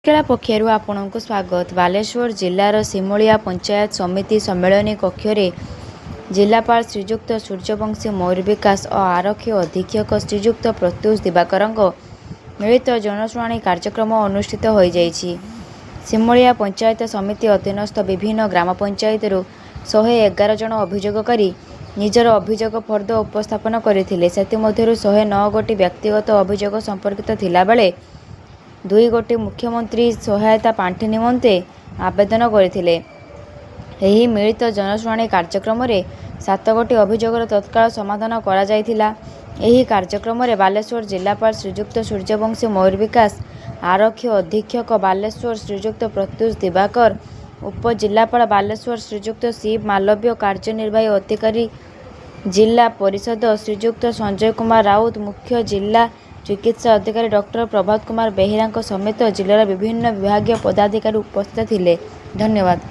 केला पक्षरु आपणको स्वागत। बालेश्वर जिलार सिमुलिया पंचायत समिति सम्मेलन कक्षरे जिलापाल श्रीजुक्त सूर्यवंशी मयूर विकास और आरक्षी अधीक्षक श्रीजुक्त प्रत्युष दिवाकर मिलित जनशुणाणी कार्यक्रम अनुष्ठित हो जाइछि। सिमुलिया पंचायत समिति अधीनस्थ विभिन्न ग्राम पंचायत 111 जन अभियोगकारी निजर अभियोग फर्द उपस्थापन करथिले। सेतिमध्यरु 109 गोटी व्यक्तिगत अभियोग संपर्कित थिला बेले 2 गोटी मुख्यमंत्री सहायता पांठि निमंते आवेदन करथिले। एही मिलित जनशुणाणी कार्यक्रम रे 7 गोटी अभियोगर तत्काल समाधान करा जायथिला। एही कार्यक्रम रे बालेश्वर जिलापाल श्रीजुक्त सूर्यवंशी मयूर विकास, आरक्षी अधीक्षक बालेश्वर श्रीजुक्त प्रत्युष दिवाकर, उपजिलापाल बालेश्वर श्रीजुक्त शिव मालव्य, कार्यनिर्वाही अधिकारी जिला परिषद श्रीजुक्त संजय कुमार राउत, मुख्य जिला चिकित्सा अधिकारी डॉक्टर प्रभात कुमार बेहेरा समेत जिलार विभिन्न विभागीय पदाधिकारी उपस्थित थिले। धन्यवाद।